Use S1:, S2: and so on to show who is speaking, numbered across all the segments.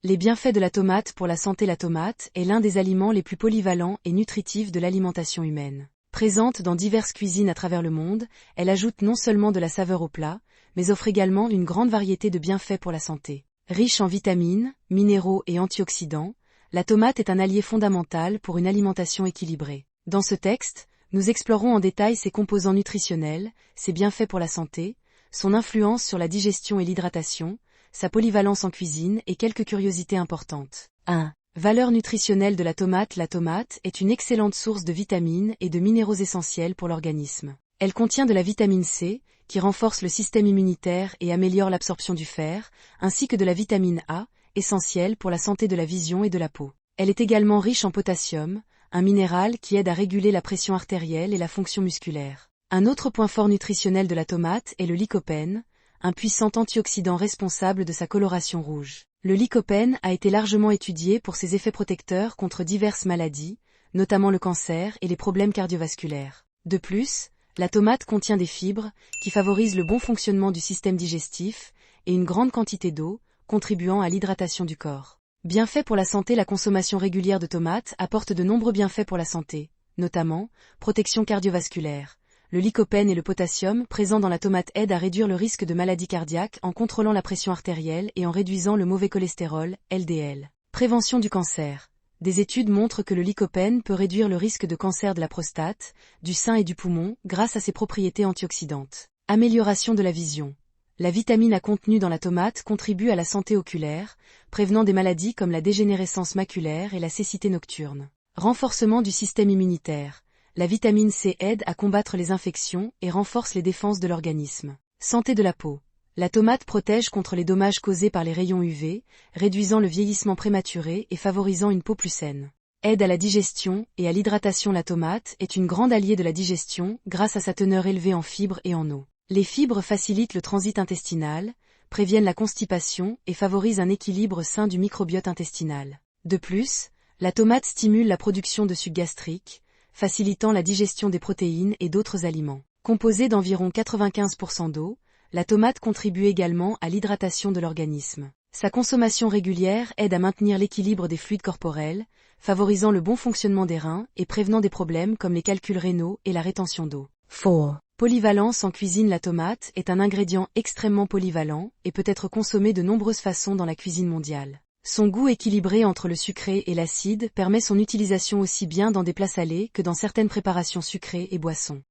S1: Les bienfaits de la tomate pour la santé. La tomate est l'un des aliments les plus polyvalents et nutritifs de l'alimentation humaine. Présente dans diverses cuisines à travers le monde, elle ajoute non seulement de la saveur au plat, mais offre également une grande variété de bienfaits pour la santé. Riche en vitamines, minéraux et antioxydants, la tomate est un allié fondamental pour une alimentation équilibrée. Dans ce texte, nous explorons en détail ses composants nutritionnels, ses bienfaits pour la santé, son influence sur la digestion et l'hydratation, sa polyvalence en cuisine et quelques curiosités importantes. 1. Valeur nutritionnelle de la tomate. La tomate est une excellente source de vitamines et de minéraux essentiels pour l'organisme. Elle contient de la vitamine C, qui renforce le système immunitaire et améliore l'absorption du fer, ainsi que de la vitamine A, essentielle pour la santé de la vision et de la peau. Elle est également riche en potassium, un minéral qui aide à réguler la pression artérielle et la fonction musculaire. Un autre point fort nutritionnel de la tomate est le lycopène, un puissant antioxydant responsable de sa coloration rouge. Le lycopène a été largement étudié pour ses effets protecteurs contre diverses maladies, notamment le cancer et les problèmes cardiovasculaires. De plus, la tomate contient des fibres, qui favorisent le bon fonctionnement du système digestif, et une grande quantité d'eau, contribuant à l'hydratation du corps. Bienfaits pour la santé. La consommation régulière de tomates apporte de nombreux bienfaits pour la santé, notamment, protection cardiovasculaire. Le lycopène et le potassium présents dans la tomate aident à réduire le risque de maladies cardiaques en contrôlant la pression artérielle et en réduisant le mauvais cholestérol, LDL. Prévention du cancer. Des études montrent que le lycopène peut réduire le risque de cancer de la prostate, du sein et du poumon grâce à ses propriétés antioxydantes. Amélioration de la vision. La vitamine A contenue dans la tomate contribue à la santé oculaire, prévenant des maladies comme la dégénérescence maculaire et la cécité nocturne. Renforcement du système immunitaire. La vitamine C aide à combattre les infections et renforce les défenses de l'organisme. Santé de la peau. La tomate protège contre les dommages causés par les rayons UV, réduisant le vieillissement prématuré et favorisant une peau plus saine. Aide à la digestion et à l'hydratation. La tomate est une grande alliée de la digestion grâce à sa teneur élevée en fibres et en eau. Les fibres facilitent le transit intestinal, préviennent la constipation et favorisent un équilibre sain du microbiote intestinal. De plus, la tomate stimule la production de suc gastrique, facilitant la digestion des protéines et d'autres aliments. Composée d'environ 95% d'eau, la tomate contribue également à l'hydratation de l'organisme. Sa consommation régulière aide à maintenir l'équilibre des fluides corporels, favorisant le bon fonctionnement des reins et prévenant des problèmes comme les calculs rénaux et la rétention d'eau. 4. Polyvalence en cuisine. La tomate est un ingrédient extrêmement polyvalent et peut être consommé de nombreuses façons dans la cuisine mondiale. Son goût équilibré entre le sucré et l'acide permet son utilisation aussi bien dans des plats salés que dans certaines préparations sucrées et boissons.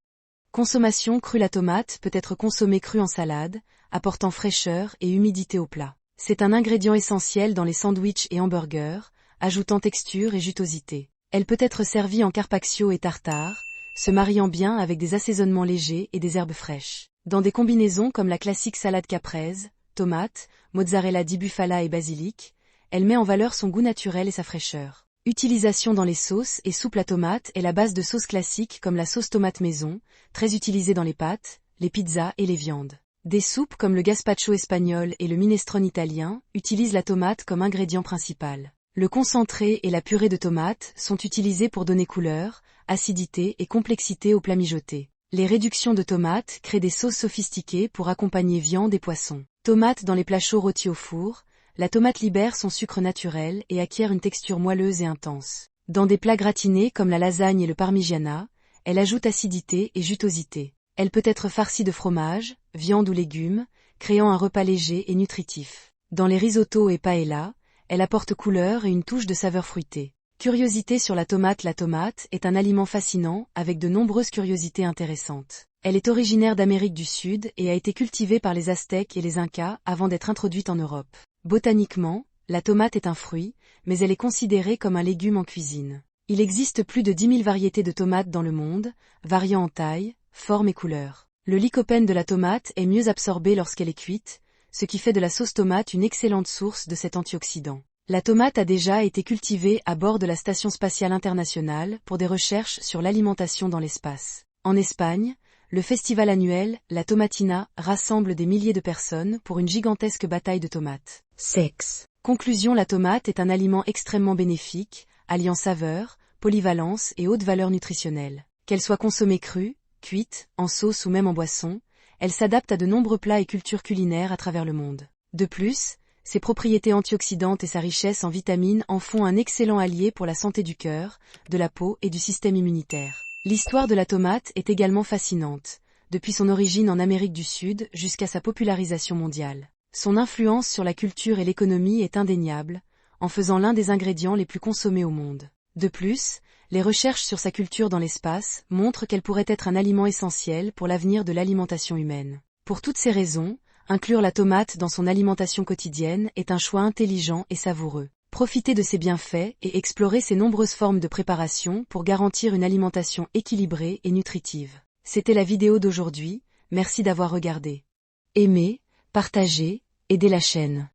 S1: Consommation crue. La tomate peut être consommée crue en salade, apportant fraîcheur et humidité au plat. C'est un ingrédient essentiel dans les sandwichs et hamburgers, ajoutant texture et jutosité. Elle peut être servie en carpaccio et tartare, se mariant bien avec des assaisonnements légers et des herbes fraîches. Dans des combinaisons comme la classique salade caprese, tomate, mozzarella di bufala et basilic, elle met en valeur son goût naturel et sa fraîcheur. Utilisation dans les sauces et soupes. La tomate est la base de sauces classiques comme la sauce tomate maison, très utilisée dans les pâtes, les pizzas et les viandes. Des soupes comme le gazpacho espagnol et le minestrone italien utilisent la tomate comme ingrédient principal. Le concentré et la purée de tomate sont utilisés pour donner couleur, acidité et complexité aux plats mijotés. Les réductions de tomates créent des sauces sophistiquées pour accompagner viande et poisson. Tomates dans les plats chauds rôtis au four. La tomate libère son sucre naturel et acquiert une texture moelleuse et intense. Dans des plats gratinés comme la lasagne et le parmigiana, elle ajoute acidité et jutosité. Elle peut être farcie de fromage, viande ou légumes, créant un repas léger et nutritif. Dans les risottos et paella, elle apporte couleur et une touche de saveur fruitée. Curiosité sur la tomate. La tomate est un aliment fascinant avec de nombreuses curiosités intéressantes. Elle est originaire d'Amérique du Sud et a été cultivée par les Aztèques et les Incas avant d'être introduite en Europe. Botaniquement, la tomate est un fruit, mais elle est considérée comme un légume en cuisine. Il existe plus de 10 000 variétés de tomates dans le monde, variant en taille, forme et couleur. Le lycopène de la tomate est mieux absorbé lorsqu'elle est cuite, ce qui fait de la sauce tomate une excellente source de cet antioxydant. La tomate a déjà été cultivée à bord de la Station spatiale internationale pour des recherches sur l'alimentation dans l'espace. En Espagne, le festival annuel, la Tomatina, rassemble des milliers de personnes pour une gigantesque bataille de tomates. 6. Conclusion. La tomate est un aliment extrêmement bénéfique, alliant saveur, polyvalence et haute valeur nutritionnelle. Qu'elle soit consommée crue, cuite, en sauce ou même en boisson, elle s'adapte à de nombreux plats et cultures culinaires à travers le monde. De plus, Ses propriétés antioxydantes et sa richesse en vitamines en font un excellent allié pour la santé du cœur, de la peau et du système immunitaire. L'histoire de la tomate est également fascinante, depuis son origine en Amérique du Sud jusqu'à sa popularisation mondiale. Son influence sur la culture et l'économie est indéniable, en faisant l'un des ingrédients les plus consommés au monde. De plus, les recherches sur sa culture dans l'espace montrent qu'elle pourrait être un aliment essentiel pour l'avenir de l'alimentation humaine. Pour toutes ces raisons, inclure la tomate dans son alimentation quotidienne est un choix intelligent et savoureux. Profitez de ses bienfaits et explorez ses nombreuses formes de préparation pour garantir une alimentation équilibrée et nutritive. C'était la vidéo d'aujourd'hui, merci d'avoir regardé. Aimez, partagez, aidez la chaîne.